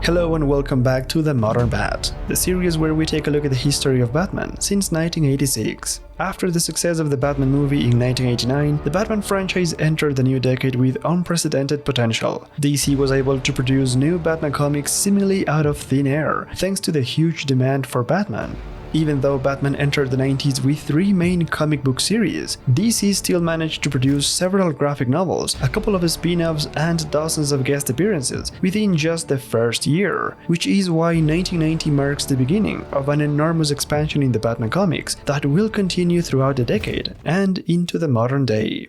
Hello and welcome back to The Modern Bat, the series where we take a look at the history of Batman since 1986. After the success of the Batman movie in 1989, the Batman franchise entered the new decade with unprecedented potential. DC was able to produce new Batman comics seemingly out of thin air, thanks to the huge demand for Batman. Even though Batman entered the 90s with 3 main comic book series, DC still managed to produce several graphic novels, a couple of spin-offs, and dozens of guest appearances within just the first year, which is why 1990 marks the beginning of an enormous expansion in the Batman comics that will continue throughout the decade and into the modern day.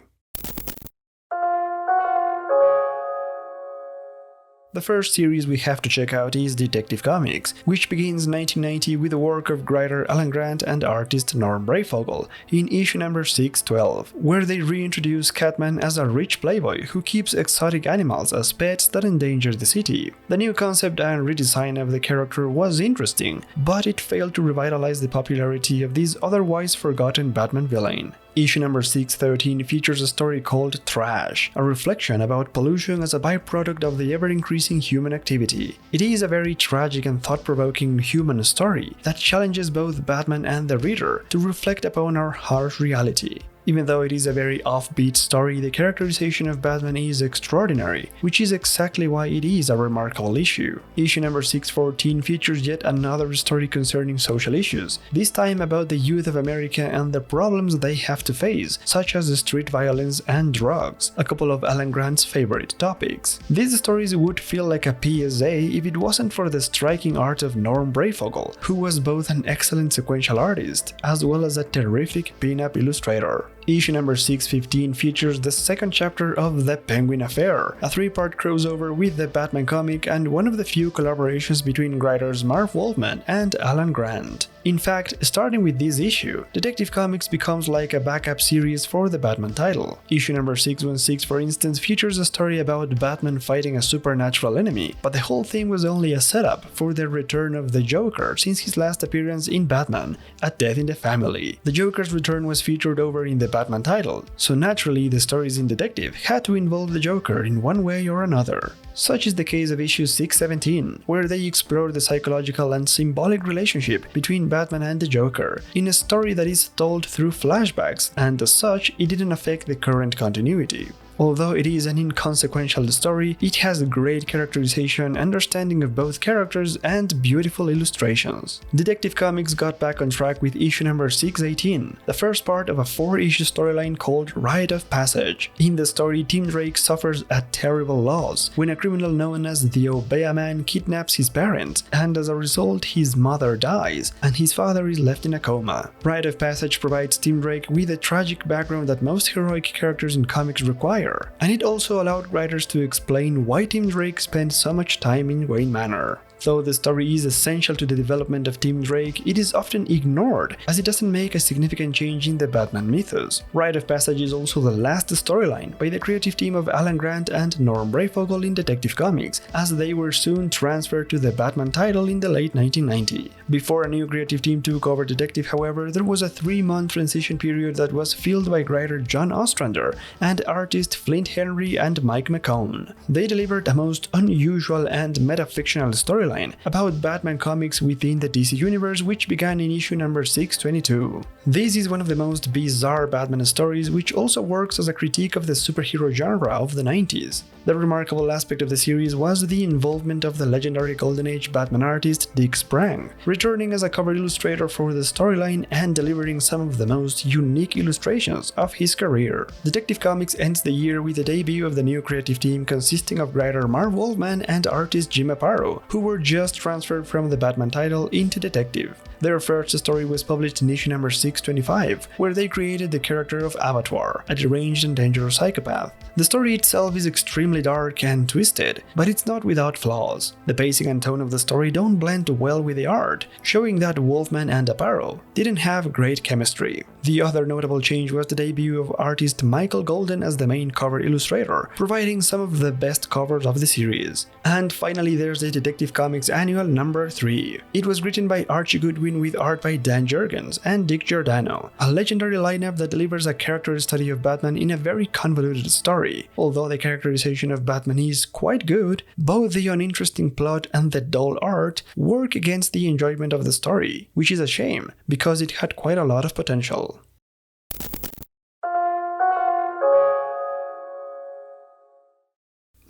The first series we have to check out is Detective Comics, which begins 1990 with the work of writer Alan Grant and artist Norm Breyfogle in issue number 612, where they reintroduce Catman as a rich playboy who keeps exotic animals as pets that endanger the city. The new concept and redesign of the character was interesting, but it failed to revitalize the popularity of this otherwise forgotten Batman villain. Issue number 613 features a story called Trash, a reflection about pollution as a byproduct of the ever-increasing human activity. It is a very tragic and thought-provoking human story that challenges both Batman and the reader to reflect upon our harsh reality. Even though it is a very offbeat story, the characterization of Batman is extraordinary, which is exactly why it is a remarkable issue. Issue number 614 features yet another story concerning social issues, this time about the youth of America and the problems they have to face, such as street violence and drugs, a couple of Alan Grant's favorite topics. These stories would feel like a PSA if it wasn't for the striking art of Norm Breyfogle, who was both an excellent sequential artist as well as a terrific pin-up illustrator. Issue number 615 features the second chapter of The Penguin Affair, a 3-part crossover with the Batman comic and one of the few collaborations between writers Marv Wolfman and Alan Grant. In fact, starting with this issue, Detective Comics becomes like a backup series for the Batman title. Issue number 616, for instance, features a story about Batman fighting a supernatural enemy, but the whole thing was only a setup for the return of the Joker since his last appearance in Batman, A Death in the Family. The Joker's return was featured over in the Batman title, so naturally the stories in Detective had to involve the Joker in one way or another. Such is the case of issue 617, where they explore the psychological and symbolic relationship between Batman and the Joker, in a story that is told through flashbacks, and as such, it didn't affect the current continuity. Although it is an inconsequential story, it has great characterization, understanding of both characters, and beautiful illustrations. Detective Comics got back on track with issue number 618, the first part of a 4-issue storyline called Rite of Passage. In the story, Tim Drake suffers a terrible loss when a criminal known as the Obeah Man kidnaps his parents, and as a result his mother dies, and his father is left in a coma. Rite of Passage provides Tim Drake with a tragic background that most heroic characters in comics require, and it also allowed writers to explain why Tim Drake spent so much time in Wayne Manor. Though the story is essential to the development of Tim Drake, it is often ignored as it doesn't make a significant change in the Batman mythos. Rite of Passage is also the last storyline by the creative team of Alan Grant and Norm Breyfogle in Detective Comics, as they were soon transferred to the Batman title in the late 1990s. Before a new creative team took over Detective, however, there was a 3-month transition period that was filled by writer John Ostrander and artist Flint Henry and Mike McCone. They delivered a most unusual and metafictional storyline about Batman comics within the DC universe, which began in issue number 622. This is one of the most bizarre Batman stories, which also works as a critique of the superhero genre of the 90s. The remarkable aspect of the series was the involvement of the legendary Golden Age Batman artist Dick Sprang, returning as a cover illustrator for the storyline and delivering some of the most unique illustrations of his career. Detective Comics ends the year with the debut of the new creative team consisting of writer Marv Wolfman and artist Jim Aparo, who were just transferred from the Batman title into Detective. Their first story was published in issue number 625, where they created the character of Abattoir, a deranged and dangerous psychopath. The story itself is extremely dark and twisted, but it's not without flaws. The pacing and tone of the story don't blend well with the art, showing that Wolfman and Aparo didn't have great chemistry. The other notable change was the debut of artist Michael Golden as the main cover illustrator, providing some of the best covers of the series. And finally, there's the Detective Comics Annual number 3. It was written by Archie Goodwin Penguin with art by Dan Jurgens and Dick Giordano, a legendary lineup that delivers a character study of Batman in a very convoluted story. Although the characterization of Batman is quite good, both the uninteresting plot and the dull art work against the enjoyment of the story, which is a shame, because it had quite a lot of potential.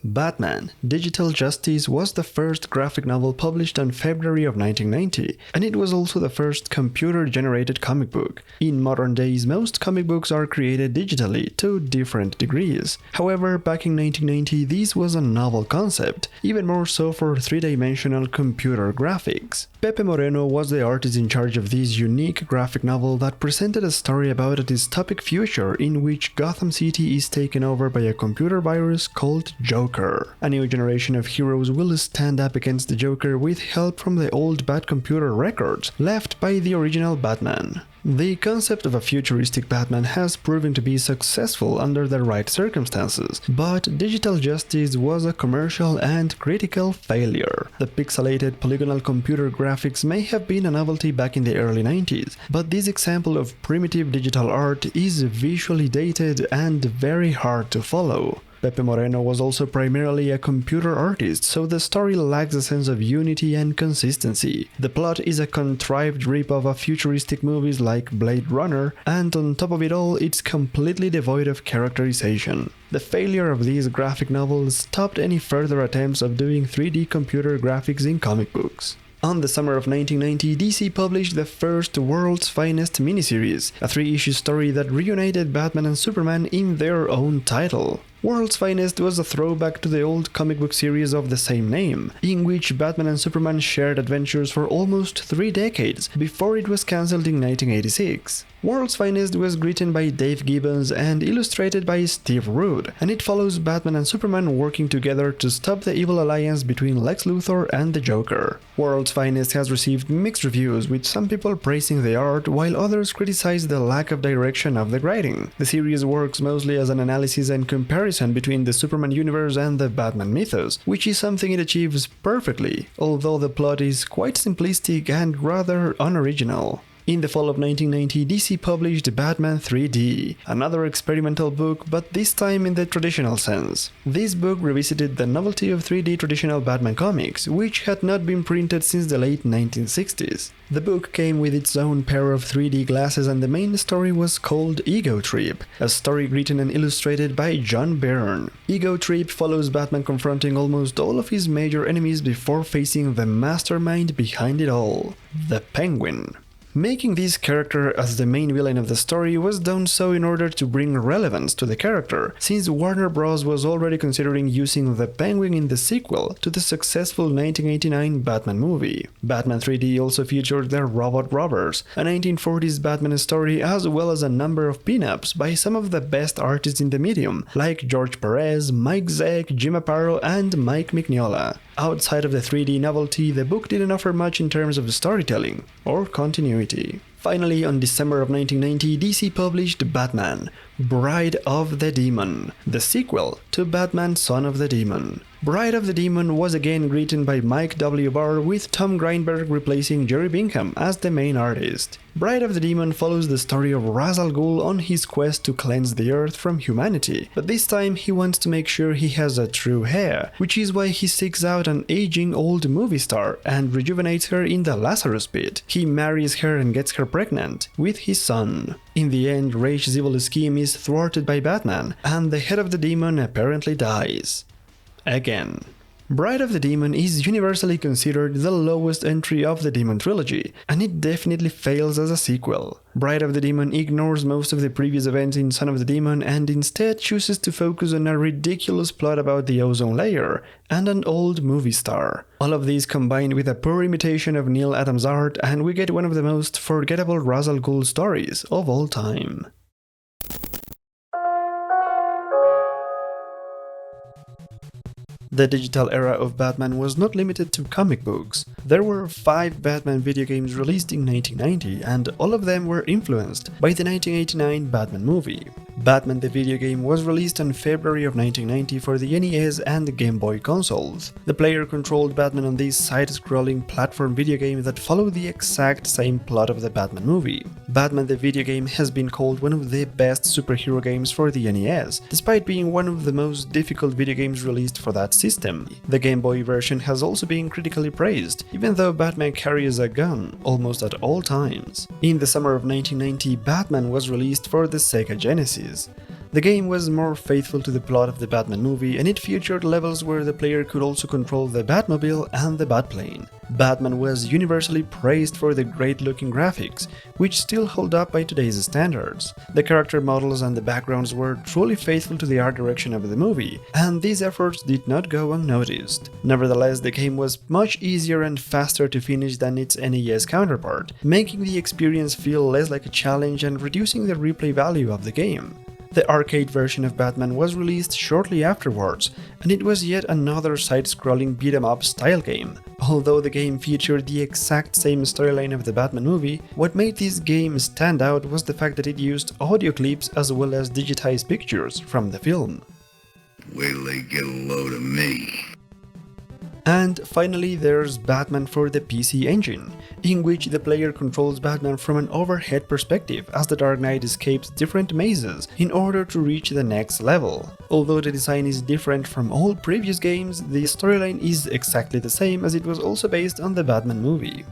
Batman: Digital Justice was the first graphic novel published in February of 1990, and it was also the first computer-generated comic book. In modern days, most comic books are created digitally, to different degrees. However, back in 1990, this was a novel concept, even more so for three-dimensional computer graphics. Pepe Moreno was the artist in charge of this unique graphic novel that presented a story about a dystopic future in which Gotham City is taken over by a computer virus called Joker. A new generation of heroes will stand up against the Joker with help from the old Batcomputer records left by the original Batman. The concept of a futuristic Batman has proven to be successful under the right circumstances, but Digital Justice was a commercial and critical failure. The pixelated polygonal computer graphics may have been a novelty back in the early 90s, but this example of primitive digital art is visually dated and very hard to follow. Pepe Moreno was also primarily a computer artist, so the story lacks a sense of unity and consistency. The plot is a contrived rip-off of futuristic movies like Blade Runner, and on top of it all, it's completely devoid of characterization. The failure of these graphic novels stopped any further attempts of doing 3D computer graphics in comic books. On the summer of 1990, DC published the first World's Finest miniseries, a 3-issue story that reunited Batman and Superman in their own title. World's Finest was a throwback to the old comic book series of the same name, in which Batman and Superman shared adventures for almost 3 decades before it was cancelled in 1986. World's Finest was written by Dave Gibbons and illustrated by Steve Rude, and it follows Batman and Superman working together to stop the evil alliance between Lex Luthor and the Joker. World's Finest has received mixed reviews, with some people praising the art while others criticize the lack of direction of the writing. The series works mostly as an analysis and comparison between the Superman universe and the Batman mythos, which is something it achieves perfectly, although the plot is quite simplistic and rather unoriginal. In the fall of 1990, DC published Batman 3D, another experimental book, but this time in the traditional sense. This book revisited the novelty of 3D traditional Batman comics, which had not been printed since the late 1960s. The book came with its own pair of 3D glasses, and the main story was called Ego Trip, a story written and illustrated by John Byrne. Ego Trip follows Batman confronting almost all of his major enemies before facing the mastermind behind it all, the Penguin. Making this character as the main villain of the story was done so in order to bring relevance to the character, since Warner Bros. Was already considering using the Penguin in the sequel to the successful 1989 Batman movie. Batman 3D also featured the Robot Robbers, a 1940s Batman story, as well as a number of pin-ups by some of the best artists in the medium, like George Perez, Mike Zeck, Jim Aparo, and Mike Mignola. Outside of the 3D novelty, the book didn't offer much in terms of storytelling or continuity. Finally, on December of 1990, DC published Batman: Bride of the Demon, the sequel to Batman: Son of the Demon. Bride of the Demon was again written by Mike W. Barr, with Tom Greenberg replacing Jerry Bingham as the main artist. Bride of the Demon follows the story of Ra's al Ghul on his quest to cleanse the earth from humanity, but this time he wants to make sure he has a true heir, which is why he seeks out an aging old movie star and rejuvenates her in the Lazarus Pit. He marries her and gets her pregnant with his son. In the end, Ra's evil scheme is thwarted by Batman, and the head of the demon apparently dies. Again. Bride of the Demon is universally considered the lowest entry of the Demon trilogy, and it definitely fails as a sequel. Bride of the Demon ignores most of the previous events in Son of the Demon and instead chooses to focus on a ridiculous plot about the ozone layer and an old movie star. All of these combined with a poor imitation of Neil Adams' art, and we get one of the most forgettable Ra's al Ghul stories of all time. The digital era of Batman was not limited to comic books. There were 5 Batman video games released in 1990, and all of them were influenced by the 1989 Batman movie. Batman the video game was released in February of 1990 for the NES and Game Boy consoles. The player controlled Batman on this side-scrolling platform video game that followed the exact same plot of the Batman movie. Batman the video game has been called one of the best superhero games for the NES, despite being one of the most difficult video games released for that system. The Game Boy version has also been critically praised, even though Batman carries a gun almost at all times. In the summer of 1990, Batman was released for the Sega Genesis. The game was more faithful to the plot of the Batman movie, and it featured levels where the player could also control the Batmobile and the Batplane. Batman was universally praised for the great-looking graphics, which still hold up by today's standards. The character models and the backgrounds were truly faithful to the art direction of the movie, and these efforts did not go unnoticed. Nevertheless, the game was much easier and faster to finish than its NES counterpart, making the experience feel less like a challenge and reducing the replay value of the game. The arcade version of Batman was released shortly afterwards, and it was yet another side-scrolling beat-em-up style game. Although the game featured the exact same storyline of the Batman movie, what made this game stand out was the fact that it used audio clips as well as digitized pictures from the film. Wait till they get a load of me. And finally, there's Batman for the PC Engine, in which the player controls Batman from an overhead perspective as the Dark Knight escapes different mazes in order to reach the next level. Although the design is different from all previous games, the storyline is exactly the same, as it was also based on the Batman movie.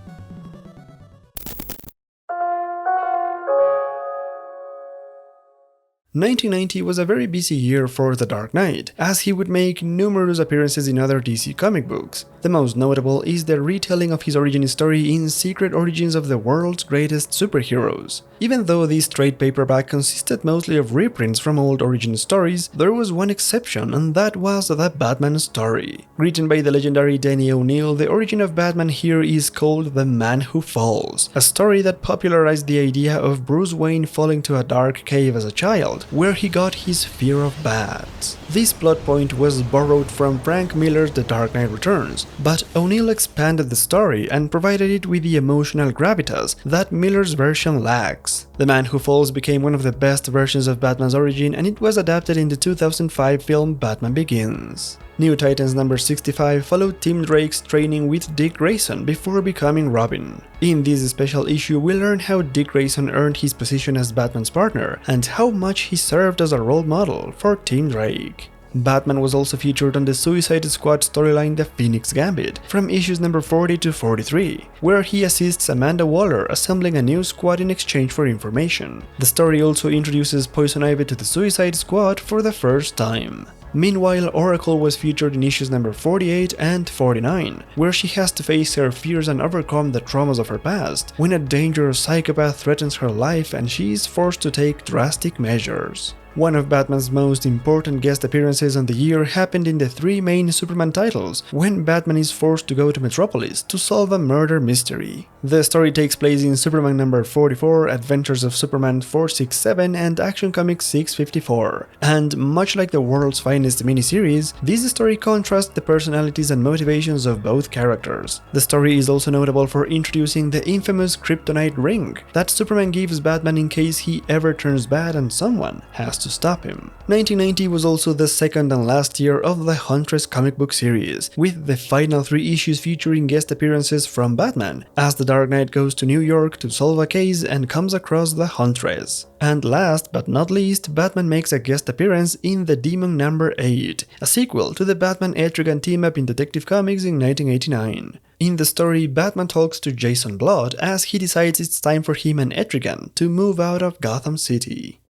1990 was a very busy year for The Dark Knight, as he would make numerous appearances in other DC comic books. The most notable is the retelling of his origin story in Secret Origins of the World's Greatest Superheroes. Even though this trade paperback consisted mostly of reprints from old origin stories, there was one exception, and that was the Batman story. Written by the legendary Denny O'Neil, the origin of Batman here is called The Man Who Falls, a story that popularized the idea of Bruce Wayne falling to a dark cave as a child, where he got his fear of bats. This plot point was borrowed from Frank Miller's The Dark Knight Returns, but O'Neil expanded the story and provided it with the emotional gravitas that Miller's version lacks. The Man Who Falls became one of the best versions of Batman's origin, and it was adapted in the 2005 film Batman Begins. New Titans number 65 followed Tim Drake's training with Dick Grayson before becoming Robin. In this special issue, we learn how Dick Grayson earned his position as Batman's partner and how much he served as a role model for Tim Drake. Batman was also featured on the Suicide Squad storyline The Phoenix Gambit, from issues number 40 to 43, where he assists Amanda Waller assembling a new squad in exchange for information. The story also introduces Poison Ivy to the Suicide Squad for the first time. Meanwhile, Oracle was featured in issues number 48 and 49, where she has to face her fears and overcome the traumas of her past, when a dangerous psychopath threatens her life and she is forced to take drastic measures. One of Batman's most important guest appearances on the year happened in the three main Superman titles, when Batman is forced to go to Metropolis to solve a murder mystery. The story takes place in Superman number 44, Adventures of Superman 467, and Action Comics 654. And much like the World's Finest miniseries, this story contrasts the personalities and motivations of both characters. The story is also notable for introducing the infamous Kryptonite ring that Superman gives Batman in case he ever turns bad and someone has to stop him. 1990 was also the second and last year of the Huntress comic book series, with the final 3 issues featuring guest appearances from Batman, as the Dark Knight goes to New York to solve a case and comes across the Huntress. And last but not least, Batman makes a guest appearance in The Demon number 8, a sequel to the Batman-Etrigan team-up in Detective Comics in 1989. In the story, Batman talks to Jason Blood as he decides it's time for him and Etrigan to move out of Gotham City.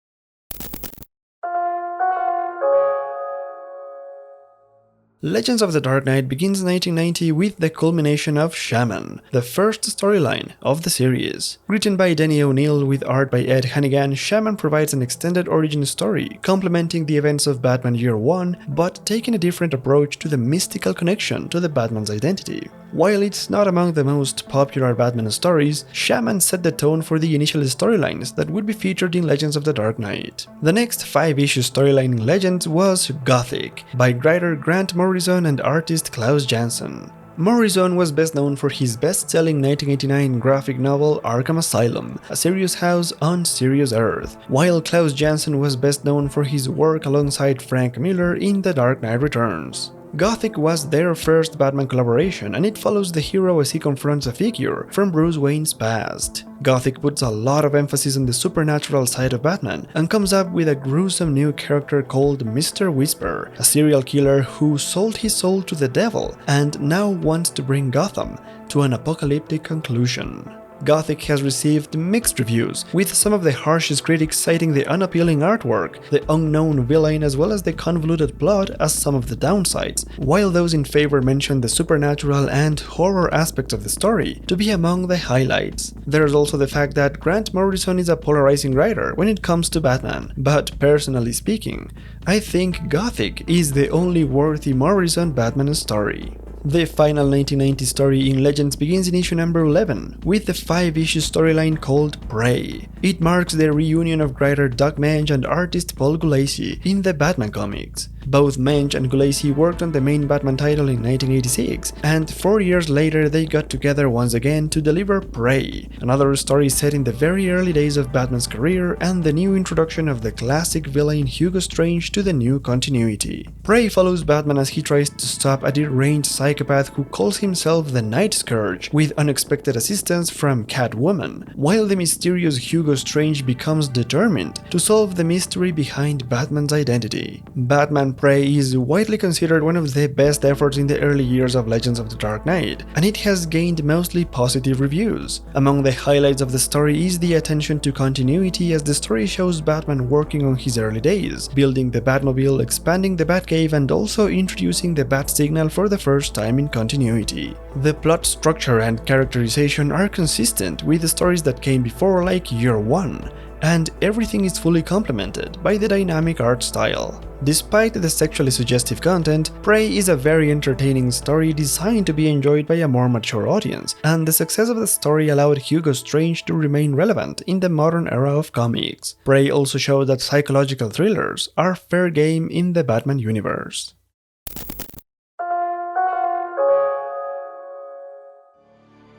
Legends of the Dark Knight begins in 1990 with the culmination of Shaman, the first storyline of the series. Written by Denny O'Neil with art by Ed Hannigan, Shaman provides an extended origin story, complementing the events of Batman Year 1, but taking a different approach to the mystical connection to the Batman's identity. While it's not among the most popular Batman stories, Shaman set the tone for the initial storylines that would be featured in Legends of the Dark Knight. The next 5-issue storyline in Legends was Gothic, by writer Grant Morrison and artist Klaus Janson. Morrison was best known for his best-selling 1989 graphic novel Arkham Asylum, a serious house on Serious Earth, while Klaus Janson was best known for his work alongside Frank Miller in The Dark Knight Returns. Gothic was their first Batman collaboration, and it follows the hero as he confronts a figure from Bruce Wayne's past. Gothic puts a lot of emphasis on the supernatural side of Batman, and comes up with a gruesome new character called Mr. Whisper, a serial killer who sold his soul to the devil and now wants to bring Gotham to an apocalyptic conclusion. Gothic has received mixed reviews, with some of the harshest critics citing the unappealing artwork, the unknown villain, as well as the convoluted plot as some of the downsides, while those in favor mention the supernatural and horror aspects of the story to be among the highlights. There's also the fact that Grant Morrison is a polarizing writer when it comes to Batman, but personally speaking, I think Gothic is the only worthy Morrison Batman story. The final 1990 story in Legends begins in issue number 11, with the 5-issue storyline called Prey. It marks the reunion of writer Doug Moench and artist Paul Gulacy in the Batman comics. Both Moench and Gulacy worked on the main Batman title in 1986, and 4 years later they got together once again to deliver Prey, another story set in the very early days of Batman's career and the new introduction of the classic villain Hugo Strange to the new continuity. Prey follows Batman as he tries to stop a deranged psychopath who calls himself the Night Scourge, with unexpected assistance from Catwoman, while the mysterious Hugo Strange becomes determined to solve the mystery behind Batman's identity. Batman Prey is widely considered one of the best efforts in the early years of Legends of the Dark Knight, and it has gained mostly positive reviews. Among the highlights of the story is the attention to continuity, as the story shows Batman working on his early days, building the Batmobile, expanding the Batcave, and also introducing the Bat Signal for the first time in continuity. The plot structure and characterization are consistent with the stories that came before, like Year One, and everything is fully complemented by the dynamic art style. Despite the sexually suggestive content, Prey is a very entertaining story designed to be enjoyed by a more mature audience, and the success of the story allowed Hugo Strange to remain relevant in the modern era of comics. Prey also showed that psychological thrillers are fair game in the Batman universe.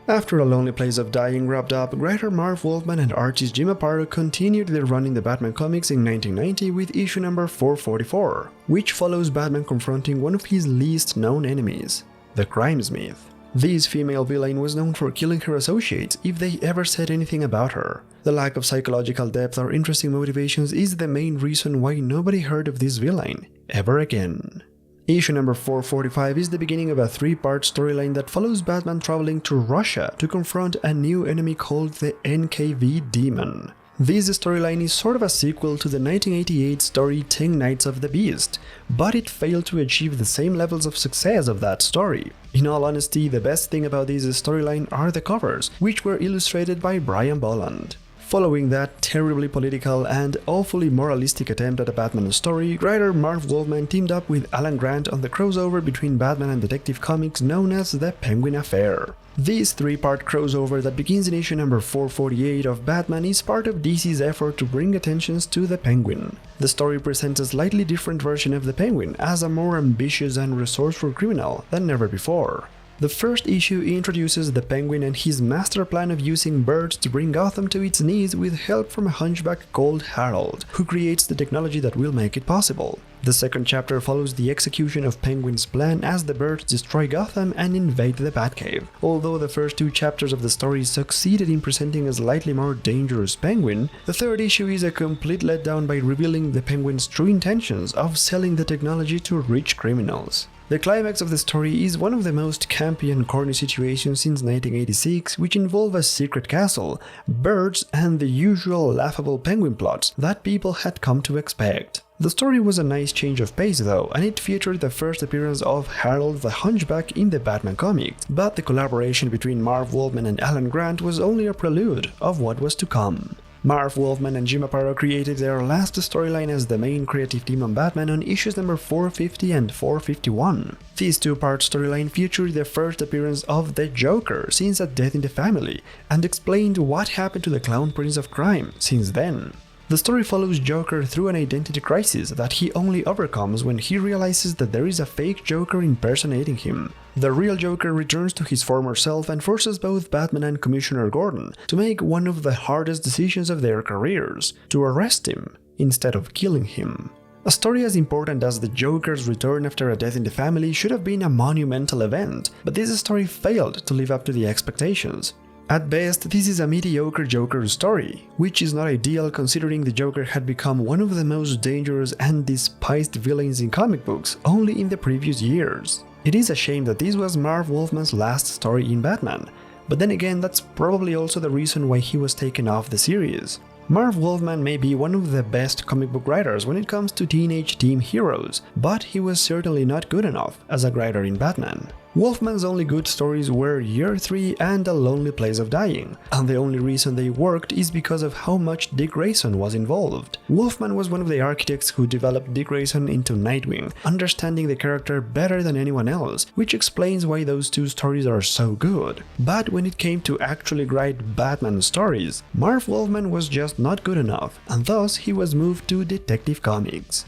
After A Lonely Place of Dying wrapped up, writer Marv Wolfman and artist Jim Aparo continued their run in the Batman comics in 1990 with issue number 444, which follows Batman confronting one of his least known enemies, the Crimesmith. This female villain was known for killing her associates if they ever said anything about her. The lack of psychological depth or interesting motivations is the main reason why nobody heard of this villain ever again. Issue number 445 is the beginning of a 3-part storyline that follows Batman traveling to Russia to confront a new enemy called the NKV Demon. This storyline is sort of a sequel to the 1988 story 10 Nights of the Beast, but it failed to achieve the same levels of success of that story. In all honesty, the best thing about this storyline are the covers, which were illustrated by Brian Bolland. Following that terribly political and awfully moralistic attempt at a Batman story, writer Marv Wolfman teamed up with Alan Grant on the crossover between Batman and Detective Comics known as the Penguin Affair. This 3-part crossover that begins in issue number 448 of Batman is part of DC's effort to bring attention to the Penguin. The story presents a slightly different version of the Penguin as a more ambitious and resourceful criminal than never before. The first issue introduces the Penguin and his master plan of using birds to bring Gotham to its knees with help from a hunchback called Harold, who creates the technology that will make it possible. The second chapter follows the execution of Penguin's plan as the birds destroy Gotham and invade the Batcave. Although the first 2 chapters of the story succeeded in presenting a slightly more dangerous Penguin, the third issue is a complete letdown by revealing the Penguin's true intentions of selling the technology to rich criminals. The climax of the story is one of the most campy and corny situations since 1986, which involve a secret castle, birds, and the usual laughable Penguin plots that people had come to expect. The story was a nice change of pace though, and it featured the first appearance of Harold the Hunchback in the Batman comics, but the collaboration between Marv Wolfman and Alan Grant was only a prelude of what was to come. Marv Wolfman and Jim Aparo created their last storyline as the main creative team on Batman on issues number 450 and 451. This 2-part storyline featured the first appearance of the Joker since A Death in the Family, and explained what happened to the Clown Prince of Crime since then. The story follows Joker through an identity crisis that he only overcomes when he realizes that there is a fake Joker impersonating him. The real Joker returns to his former self and forces both Batman and Commissioner Gordon to make one of the hardest decisions of their careers: to arrest him instead of killing him. A story as important as the Joker's return after a death in the family should have been a monumental event, but this story failed to live up to the expectations. At best, this is a mediocre Joker story, which is not ideal considering the Joker had become one of the most dangerous and despised villains in comic books only in the previous years. It is a shame that this was Marv Wolfman's last story in Batman, but then again that's probably also the reason why he was taken off the series. Marv Wolfman may be one of the best comic book writers when it comes to teenage team heroes, but he was certainly not good enough as a writer in Batman. Wolfman's only good stories were Year 3 and A Lonely Place of Dying, and the only reason they worked is because of how much Dick Grayson was involved. Wolfman was one of the architects who developed Dick Grayson into Nightwing, understanding the character better than anyone else, which explains why those two stories are so good. But when it came to actually write Batman stories, Marv Wolfman was just not good enough, and thus he was moved to Detective Comics.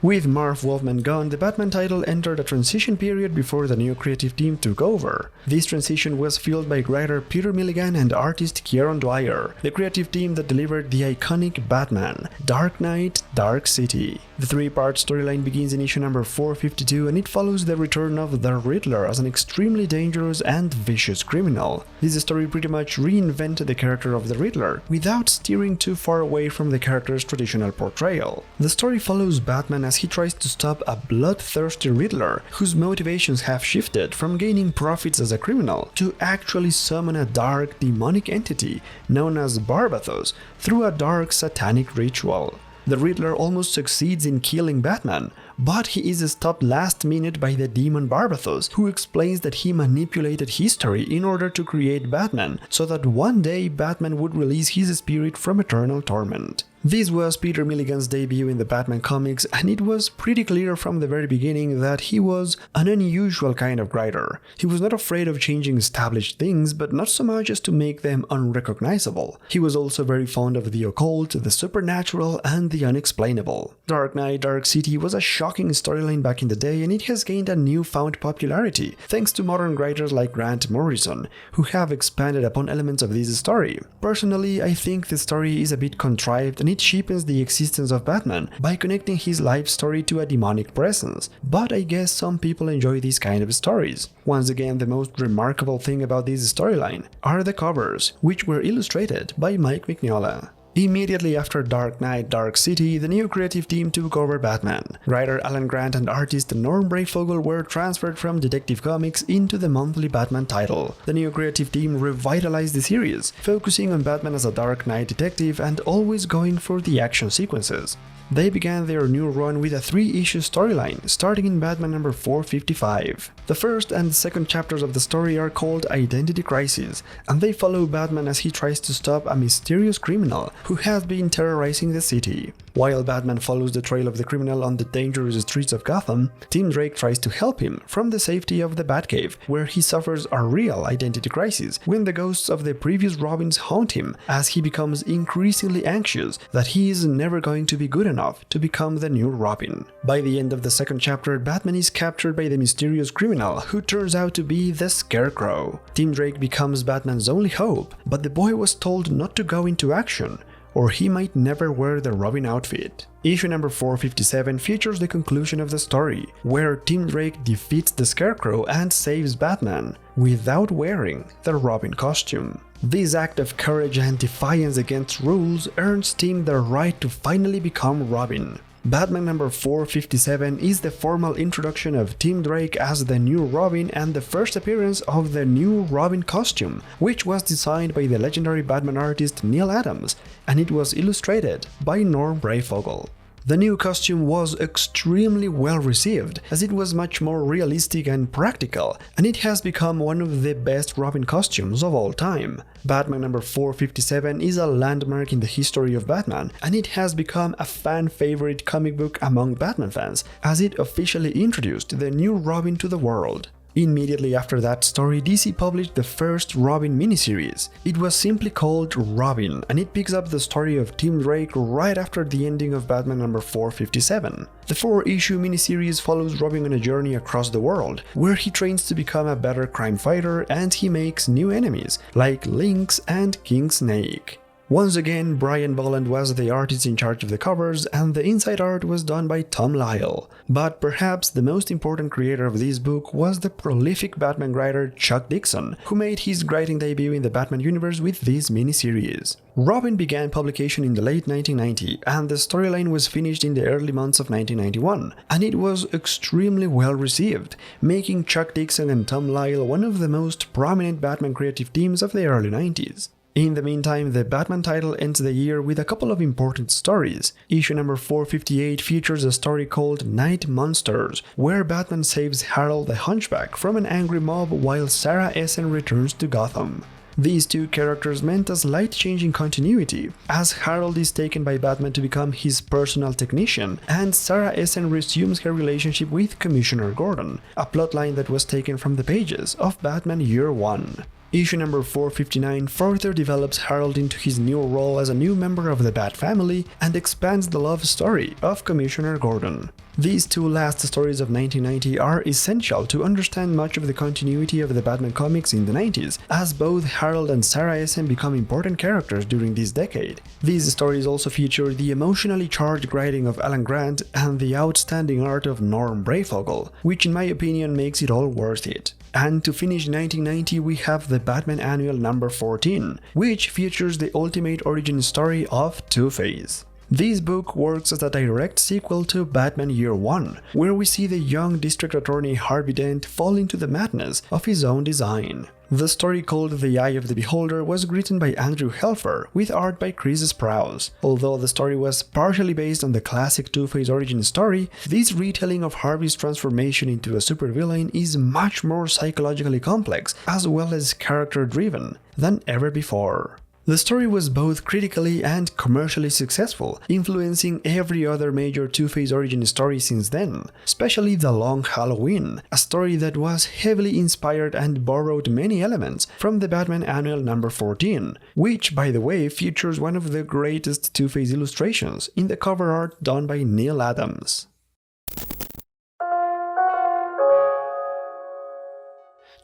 With Marv Wolfman gone, the Batman title entered a transition period before the new creative team took over. This transition was fueled by writer Peter Milligan and artist Kieron Dwyer, the creative team that delivered the iconic Batman, Dark Knight, Dark City. The three-part storyline begins in issue number 452 and it follows the return of the Riddler as an extremely dangerous and vicious criminal. This story pretty much reinvented the character of the Riddler, without steering too far away from the character's traditional portrayal. The story follows Batman as he tries to stop a bloodthirsty Riddler, whose motivations have shifted from gaining profits as a criminal to actually summon a dark demonic entity known as Barbatos through a dark satanic ritual. The Riddler almost succeeds in killing Batman, but he is stopped last minute by the demon Barbatos, who explains that he manipulated history in order to create Batman, so that one day Batman would release his spirit from eternal torment. This was Peter Milligan's debut in the Batman comics, and it was pretty clear from the very beginning that he was an unusual kind of writer. He was not afraid of changing established things, but not so much as to make them unrecognizable. He was also very fond of the occult, the supernatural, and the unexplainable. Dark Knight, Dark City was a shocking storyline back in the day, and it has gained a newfound popularity, thanks to modern writers like Grant Morrison, who have expanded upon elements of this story. Personally, I think the story is a bit contrived, and it cheapens the existence of Batman by connecting his life story to a demonic presence, but I guess some people enjoy these kind of stories. Once again, the most remarkable thing about this storyline are the covers, which were illustrated by Mike Mignola. Immediately after Dark Knight, Dark City, the new creative team took over Batman. Writer Alan Grant and artist Norm Breyfogle were transferred from Detective Comics into the monthly Batman title. The new creative team revitalized the series, focusing on Batman as a Dark Knight detective and always going for the action sequences. They began their new run with a 3-issue storyline, starting in Batman number 455. The first and second chapters of the story are called Identity Crisis, and they follow Batman as he tries to stop a mysterious criminal who has been terrorizing the city. While Batman follows the trail of the criminal on the dangerous streets of Gotham, Tim Drake tries to help him from the safety of the Batcave, where he suffers a real identity crisis when the ghosts of the previous Robins haunt him, as he becomes increasingly anxious that he is never going to be good enough to become the new Robin. By the end of the second chapter, Batman is captured by the mysterious criminal, who turns out to be the Scarecrow. Tim Drake becomes Batman's only hope, but the boy was told not to go into action, or he might never wear the Robin outfit. Issue number 457 features the conclusion of the story, where Tim Drake defeats the Scarecrow and saves Batman, without wearing the Robin costume. This act of courage and defiance against rules earns Tim the right to finally become Robin. Batman number 457 is the formal introduction of Tim Drake as the new Robin and the first appearance of the new Robin costume, which was designed by the legendary Batman artist Neal Adams, and it was illustrated by Norm Breyfogle. The new costume was extremely well received, as it was much more realistic and practical, and it has become one of the best Robin costumes of all time. Batman number 457 is a landmark in the history of Batman, and it has become a fan-favorite comic book among Batman fans, as it officially introduced the new Robin to the world. Immediately after that story, DC published the first Robin miniseries. It was simply called Robin, and it picks up the story of Tim Drake right after the ending of Batman number 457. The 4-issue miniseries follows Robin on a journey across the world, where he trains to become a better crime fighter and he makes new enemies, like Lynx and King Snake. Once again, Brian Bolland was the artist in charge of the covers, and the inside art was done by Tom Lyle. But perhaps the most important creator of this book was the prolific Batman writer Chuck Dixon, who made his writing debut in the Batman universe with this miniseries. Robin began publication in the late 1990, and the storyline was finished in the early months of 1991, and it was extremely well received, making Chuck Dixon and Tom Lyle one of the most prominent Batman creative teams of the early 90s. In the meantime, the Batman title ends the year with a couple of important stories. Issue number 458 features a story called Night Monsters, where Batman saves Harold the Hunchback from an angry mob while Sarah Essen returns to Gotham. These two characters meant a slight change in continuity, as Harold is taken by Batman to become his personal technician, and Sarah Essen resumes her relationship with Commissioner Gordon, a plotline that was taken from the pages of Batman Year One. Issue number 459 further develops Harold into his new role as a new member of the Bat family and expands the love story of Commissioner Gordon. These two last stories of 1990 are essential to understand much of the continuity of the Batman comics in the 90s, as both Harold and Sarah Essen become important characters during this decade. These stories also feature the emotionally charged writing of Alan Grant and the outstanding art of Norm Breyfogle, which in my opinion makes it all worth it. And to finish 1990, we have the Batman Annual number 14, which features the ultimate origin story of Two-Face. This book works as a direct sequel to Batman Year One, where we see the young district attorney Harvey Dent fall into the madness of his own design. The story called The Eye of the Beholder was written by Andrew Helfer, with art by Chris Sprouse. Although the story was partially based on the classic Two-Face origin story, this retelling of Harvey's transformation into a supervillain is much more psychologically complex, as well as character-driven, than ever before. The story was both critically and commercially successful, influencing every other major Two-Face origin story since then, especially The Long Halloween, a story that was heavily inspired and borrowed many elements from the Batman Annual number 14, which, by the way, features one of the greatest Two-Face illustrations in the cover art done by Neil Adams.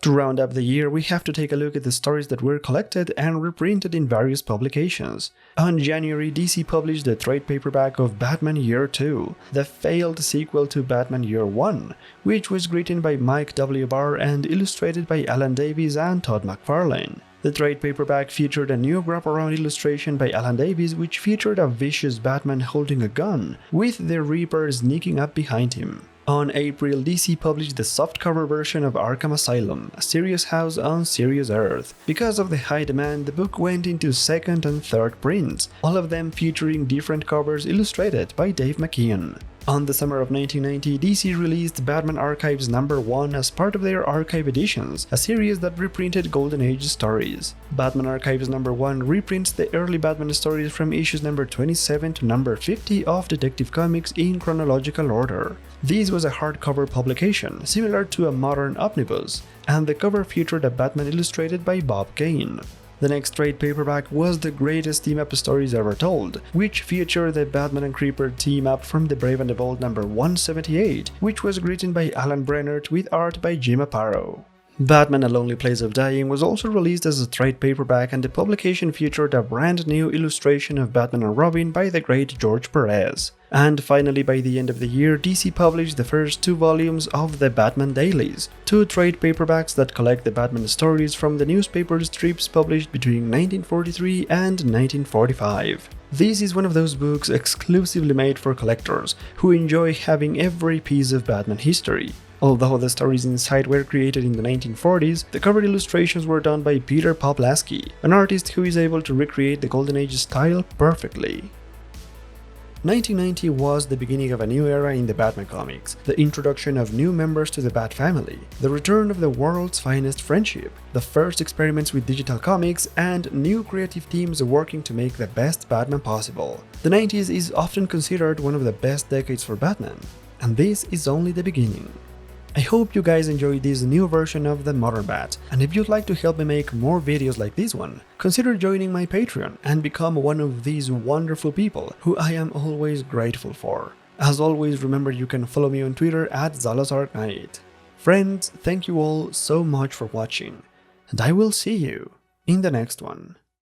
To round up the year, we have to take a look at the stories that were collected and reprinted in various publications. On January, DC published the trade paperback of Batman Year 2, the failed sequel to Batman Year 1, which was written by Mike W. Barr and illustrated by Alan Davis and Todd McFarlane. The trade paperback featured a new wraparound illustration by Alan Davis, which featured a vicious Batman holding a gun, with the Reaper sneaking up behind him. On April, DC published the softcover version of Arkham Asylum, a serious house on Sirius Earth. Because of the high demand, the book went into second and third prints, all of them featuring different covers illustrated by Dave McKeon. On the summer of 1990, DC released Batman Archives number 1 as part of their Archive Editions, a series that reprinted Golden Age stories. Batman Archives number 1 reprints the early Batman stories from issues number 27 to number 50 of Detective Comics in chronological order. This was a hardcover publication, similar to a modern omnibus, and the cover featured a Batman illustrated by Bob Kane. The next trade paperback was The Greatest Team-Up Stories Ever Told, which featured the Batman and Creeper team-up from The Brave and the Bold number 178, which was written by Alan Brennert with art by Jim Aparo. Batman: A Lonely Place of Dying was also released as a trade paperback, and the publication featured a brand new illustration of Batman and Robin by the great George Perez. And finally, by the end of the year, DC published the first 2 volumes of the Batman Dailies, 2 trade paperbacks that collect the Batman stories from the newspaper strips published between 1943 and 1945. This is one of those books exclusively made for collectors who enjoy having every piece of Batman history. Although the stories inside were created in the 1940s, the cover illustrations were done by Peter Poplaski, an artist who is able to recreate the Golden Age style perfectly. 1990 was the beginning of a new era in the Batman comics, the introduction of new members to the Bat family, the return of the world's finest friendship, the first experiments with digital comics, and new creative teams working to make the best Batman possible. The 90s is often considered one of the best decades for Batman, and this is only the beginning. I hope you guys enjoyed this new version of the Modern Bat, and if you'd like to help me make more videos like this one, consider joining my Patreon and become one of these wonderful people who I am always grateful for. As always, remember you can follow me on Twitter at ZalazarKnight. Friends, thank you all so much for watching, and I will see you in the next one.